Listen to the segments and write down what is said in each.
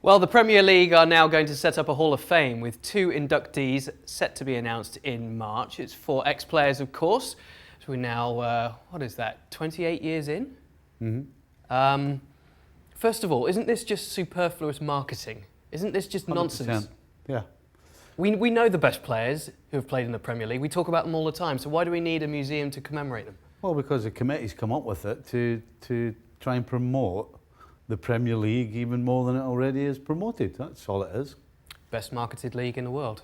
Well, the Premier League are now going to set up a Hall of Fame with 2 inductees set to be announced in March. It's for ex-players, of course. So we're now, 28 years in? Mm-hmm. First of all, isn't this just superfluous marketing? Isn't this just 100%. Nonsense? Yeah. We know the best players who have played in the Premier League. We talk about them all the time. So why do we need a museum to commemorate them? Well, because the committee's come up with it to try and promote the Premier League even more than it already is promoted. That's all it is. Best marketed league in the world.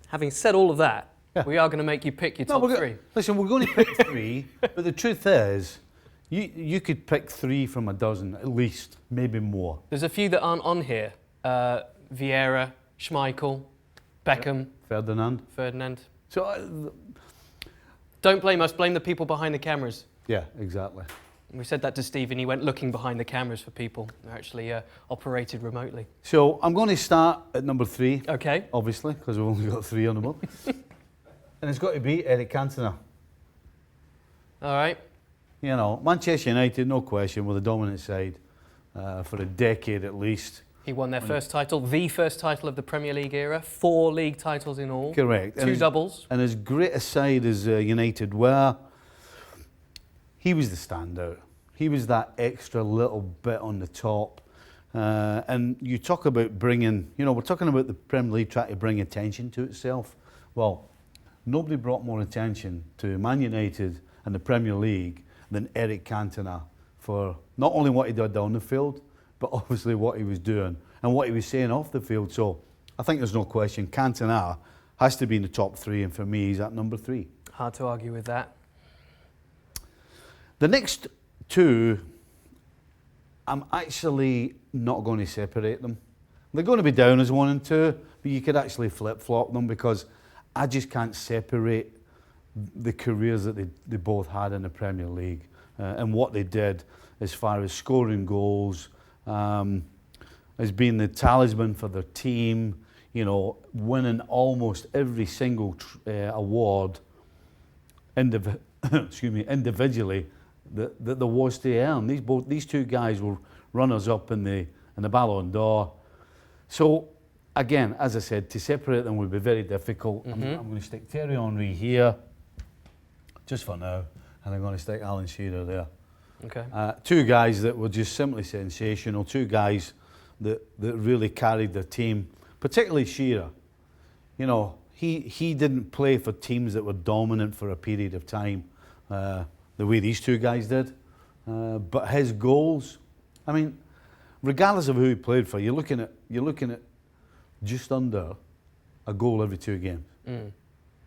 Having said all of that, we are going to make you pick your top 3. Listen, we're going to pick 3, but the truth is, you could pick 3 from a dozen, at least, maybe more. There's a few that aren't on here. Vieira, Schmeichel, Beckham. Ferdinand. So, don't blame us, blame the people behind the cameras. Yeah, exactly. We said that to Steve and he went looking behind the cameras for people who actually operated remotely. So I'm going to start at number 3. Okay. Obviously, because we've only got 3 on the board. And it's got to be Eric Cantona. All right. You know, Manchester United, no question, were the dominant side for a decade at least. He won their first title, the first title of the Premier League era, 4 league titles in all. Correct. 2 doubles. And as great a side as United were, he was the standout. He was that extra little bit on the top. And you talk about bringing, we're talking about the Premier League trying to bring attention to itself. Well, nobody brought more attention to Man United and the Premier League than Eric Cantona for not only what he did on the field, but obviously what he was doing and what he was saying off the field. So I think there's no question, Cantona has to be in the top 3, and for me, he's at number 3. Hard to argue with that. The next 2, I'm actually not going to separate them. They're going to be down as 1 and 2, but you could actually flip-flop them because I just can't separate the careers that they both had in the Premier League and what they did as far as scoring goals, as being the talisman for their team, winning almost every single award individually that there was to earn. These 2 guys were runners-up in the Ballon d'Or. So, again, as I said, to separate them would be very difficult. Mm-hmm. I'm going to stick Thierry Henry here, just for now, and I'm going to stick Alan Shearer there. Okay. 2 guys that were just simply sensational, 2 guys that really carried their team, particularly Shearer. He didn't play for teams that were dominant for a period of time, the way these 2 guys did. But his goals, I mean, regardless of who he played for, you're looking at just under a goal every 2 games. Mm.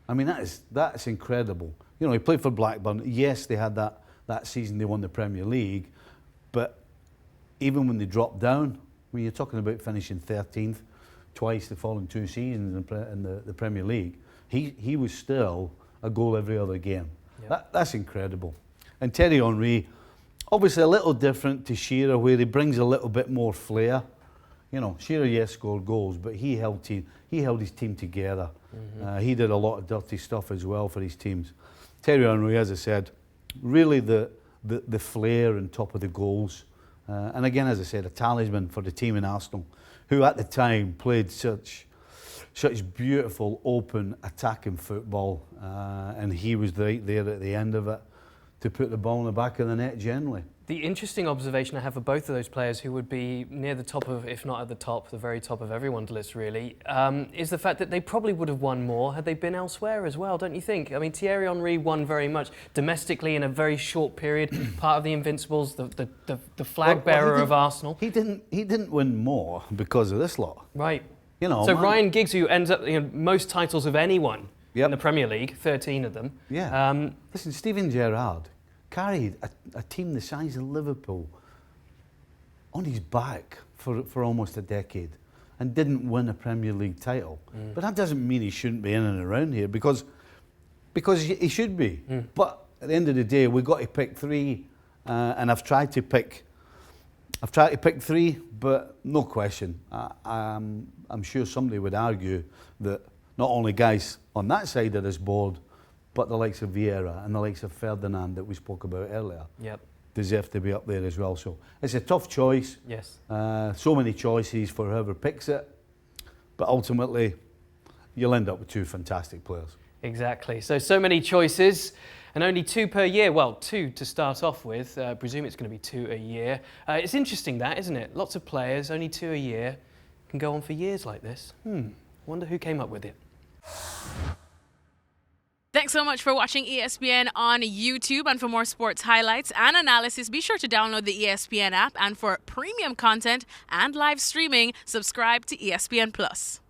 I mean, that's incredible. He played for Blackburn. Yes, they had that season they won the Premier League, but even when they dropped down, I mean, you're talking about finishing 13th twice the following 2 seasons in the Premier League. He was still a goal every other game. Yep. That's incredible. And Thierry Henry, obviously a little different to Shearer, where he brings a little bit more flair. Shearer, yes, scored goals, but he held his team together. Mm-hmm. He did a lot of dirty stuff as well for his teams. Thierry Henry, as I said, really the flair on top of the goals. And again, as I said, a talisman for the team in Arsenal, who at the time played such beautiful, open, attacking football. And he was right there at the end of it to put the ball in the back of the net generally. The interesting observation I have for both of those players, who would be near the top of, if not at the top, the very top of everyone's list really, is the fact that they probably would have won more had they been elsewhere as well, don't you think? I mean, Thierry Henry won very much domestically in a very short period, part of the Invincibles, the flag bearer of Arsenal. He didn't win more because of this lot. Right. So Ryan Giggs, who ends up most titles of anyone in the Premier League, 13 of them. Yeah. Listen, Steven Gerrard carried a team the size of Liverpool on his back for almost a decade and didn't win a Premier League title. Mm. But that doesn't mean he shouldn't be in and around here because he should be. Mm. But at the end of the day, we've got to pick 3, and I've tried to pick 3, but no question. I'm sure somebody would argue that not only guys on that side of this board, but the likes of Vieira and the likes of Ferdinand that we spoke about earlier. Yep. deserve to be up there as well. So it's a tough choice. Yes. So many choices for whoever picks it, but ultimately you'll end up with two fantastic players. Exactly. So many choices and only 2 per year. Well, 2 to start off with. I presume it's going to be 2 a year. It's interesting that, isn't it? Lots of players, only 2 a year. Can go on for years like this. Wonder who came up with it. Thanks so much for watching ESPN on YouTube. And for more sports highlights and analysis, be sure to download the ESPN app. And for premium content and live streaming, subscribe to ESPN Plus.